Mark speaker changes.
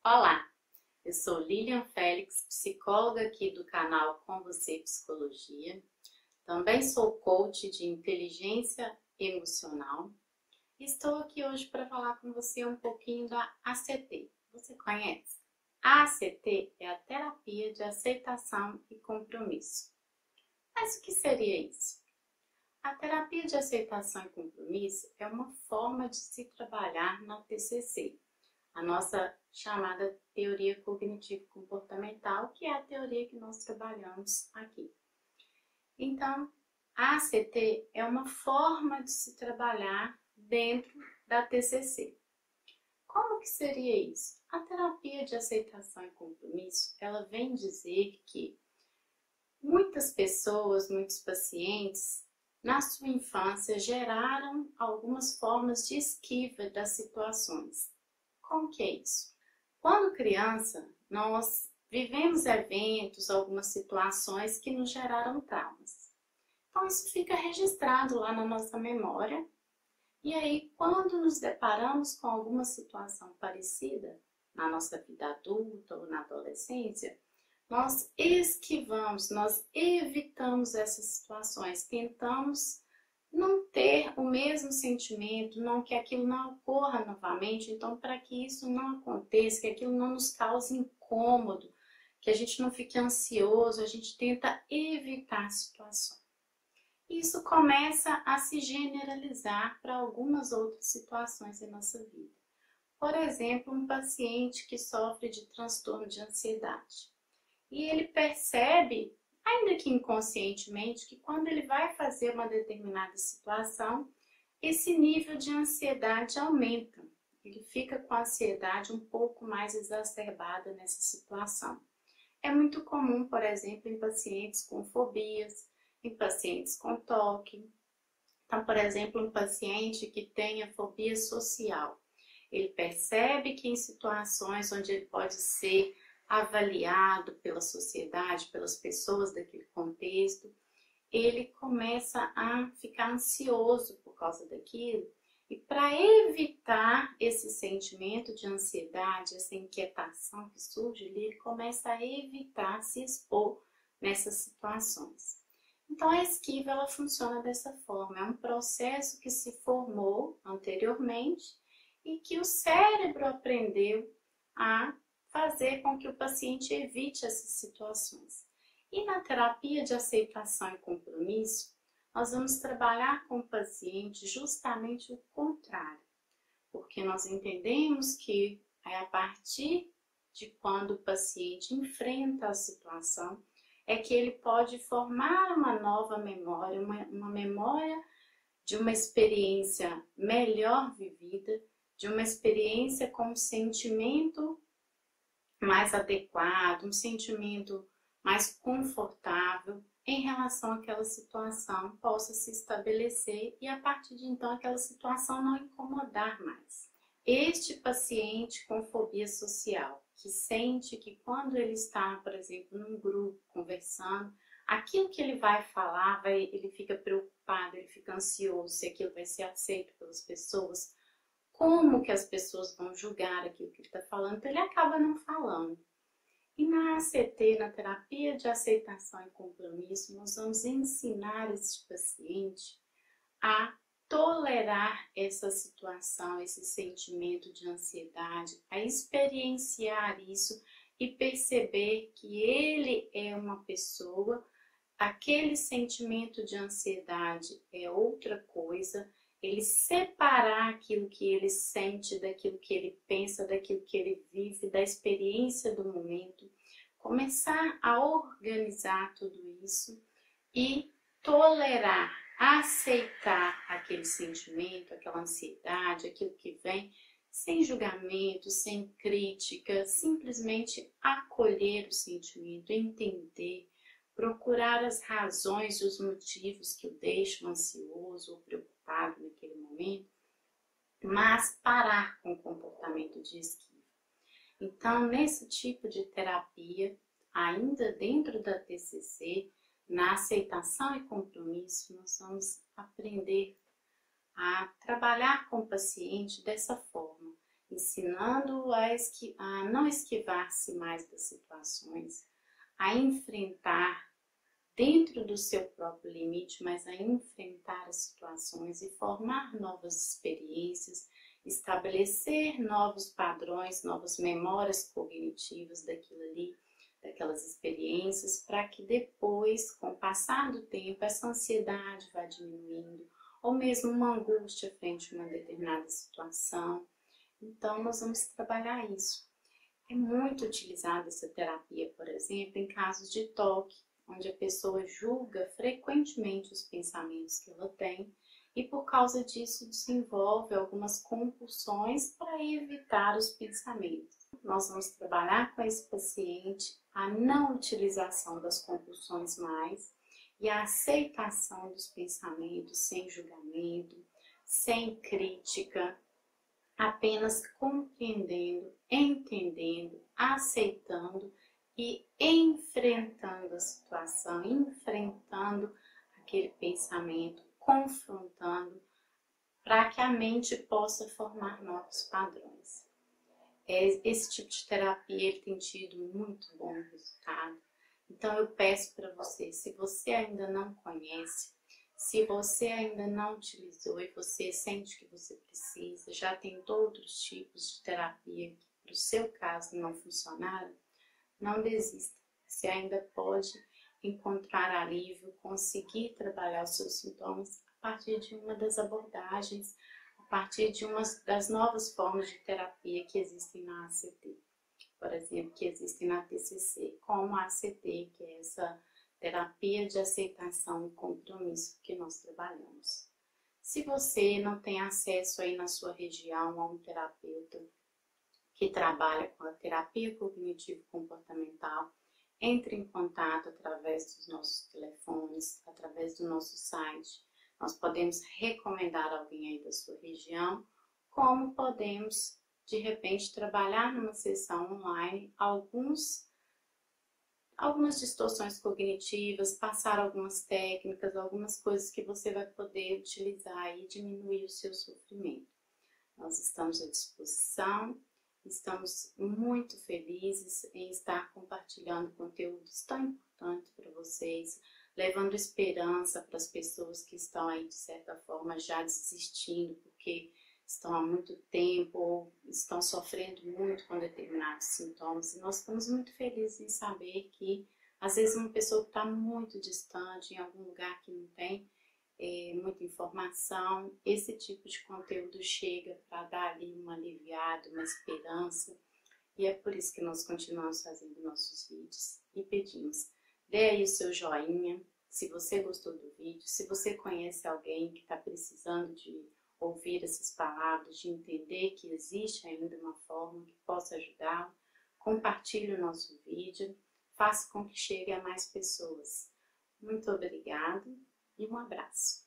Speaker 1: Olá, eu sou Lilian Félix, psicóloga aqui do canal Com Você Psicologia. Também sou coach de inteligência emocional. Estou aqui hoje para falar com você um pouquinho da ACT. Você conhece? A ACT é a terapia de aceitação e compromisso. Mas o que seria isso? A terapia de aceitação e compromisso é uma forma de se trabalhar na TCC, a nossa chamada teoria cognitivo-comportamental, que é a teoria que nós trabalhamos aqui. Então, a ACT é uma forma de se trabalhar dentro da TCC. Como que seria isso? A terapia de aceitação e compromisso, ela vem dizer que muitas pessoas, muitos pacientes, na sua infância geraram algumas formas de esquiva das situações. Como que é isso? Quando criança, nós vivemos eventos, algumas situações que nos geraram traumas. Então isso fica registrado lá na nossa memória. E aí, quando nos deparamos com alguma situação parecida, na nossa vida adulta ou na adolescência, nós esquivamos, nós evitamos essas situações, tentamos não ter o mesmo sentimento, não que aquilo não ocorra novamente. Então, para que isso não aconteça, que aquilo não nos cause incômodo, que a gente não fique ansioso, a gente tenta evitar a situação. Isso começa a se generalizar para algumas outras situações em nossa vida. Por exemplo, um paciente que sofre de transtorno de ansiedade. E ele percebe, ainda que inconscientemente, que quando ele vai fazer uma determinada situação, esse nível de ansiedade aumenta. Ele fica com a ansiedade um pouco mais exacerbada nessa situação. É muito comum, por exemplo, em pacientes com fobias, em pacientes com toque. Então, por exemplo, um paciente que tenha fobia social, ele percebe que em situações onde ele pode ser avaliado pela sociedade, pelas pessoas daquele contexto, ele começa a ficar ansioso por causa daquilo. E para evitar esse sentimento de ansiedade, essa inquietação que surge, ele começa a evitar se expor nessas situações. Então a esquiva, ela funciona dessa forma, é um processo que se formou anteriormente e que o cérebro aprendeu a fazer com que o paciente evite essas situações. E na terapia de aceitação e compromisso, nós vamos trabalhar com o paciente justamente o contrário, porque nós entendemos que é a partir de quando o paciente enfrenta a situação, é que ele pode formar uma nova memória, uma memória de uma experiência melhor vivida, de uma experiência com um sentimento mais adequado, um sentimento mais confortável em relação àquela situação possa se estabelecer e a partir de então aquela situação não incomodar mais. Este paciente com fobia social, que sente que quando ele está, por exemplo, num grupo conversando, aquilo que ele vai falar, ele fica preocupado, ele fica ansioso se aquilo vai ser aceito pelas pessoas, como que as pessoas vão julgar aquilo que ele está falando, então ele acaba não falando. E na ACT, na terapia de aceitação e compromisso, nós vamos ensinar esse paciente a tolerar essa situação, esse sentimento de ansiedade, a experienciar isso e perceber que ele é uma pessoa, aquele sentimento de ansiedade é outra coisa, ele separar aquilo que ele sente daquilo que ele pensa, daquilo que ele vive, da experiência do momento, começar a organizar tudo isso e tolerar, aceitar aquele sentimento, aquela ansiedade, aquilo que vem, sem julgamento, sem crítica, simplesmente acolher o sentimento, entender, procurar as razões e os motivos que o deixam ansioso ou preocupado naquele momento, mas parar com o comportamento de esquiva. Então, nesse tipo de terapia, ainda dentro da TCC, na aceitação e compromisso, nós vamos aprender a trabalhar com o paciente dessa forma, ensinando-o a não esquivar-se mais das situações, a enfrentar dentro do seu próprio limite, mas a enfrentar as situações e formar novas experiências, estabelecer novos padrões, novas memórias cognitivas daquilo ali, daquelas experiências, para que depois, com o passar do tempo, essa ansiedade vá diminuindo, ou mesmo uma angústia frente a uma determinada situação. Então, nós vamos trabalhar isso. É muito utilizada essa terapia, por exemplo, em casos de toque, onde a pessoa julga frequentemente os pensamentos que ela tem e por causa disso desenvolve algumas compulsões para evitar os pensamentos. Nós vamos trabalhar com esse paciente a não utilização das compulsões mais e a aceitação dos pensamentos sem julgamento, sem crítica, apenas compreendendo, entendendo, aceitando e enfrentando a situação, enfrentando aquele pensamento, confrontando, para que a mente possa formar novos padrões. Esse tipo de terapia ele tem tido muito bom resultado. Então eu peço para você, se você ainda não conhece, se você ainda não utilizou e você sente que você precisa, já tem outros tipos de terapia que para o seu caso não funcionaram, não desista, você ainda pode encontrar alívio, conseguir trabalhar os seus sintomas a partir de uma das abordagens, a partir de uma das novas formas de terapia que existem na ACT. Por exemplo, que existem na TCC, como a ACT, que é essa terapia de aceitação e compromisso que nós trabalhamos. Se você não tem acesso aí na sua região a um terapeuta que trabalha com a terapia cognitivo-comportamental, entre em contato através dos nossos telefones, através do nosso site. Nós podemos recomendar alguém aí da sua região, como podemos, de repente, trabalhar numa sessão online algumas distorções cognitivas, passar algumas técnicas, algumas coisas que você vai poder utilizar e diminuir o seu sofrimento. Nós estamos à disposição. Estamos muito felizes em estar compartilhando conteúdos tão importantes para vocês, levando esperança para as pessoas que estão aí, de certa forma, já desistindo, porque estão há muito tempo ou estão sofrendo muito com determinados sintomas. E nós estamos muito felizes em saber que, às vezes, uma pessoa que está muito distante, em algum lugar que não tem muita informação, esse tipo de conteúdo chega para dar ali uma aliviada, uma esperança, e é por isso que nós continuamos fazendo nossos vídeos e pedimos, dê aí o seu joinha, se você gostou do vídeo, se você conhece alguém que está precisando de ouvir essas palavras, de entender que existe ainda uma forma que possa ajudá-lo, compartilhe o nosso vídeo, faça com que chegue a mais pessoas. Muito obrigada e um abraço.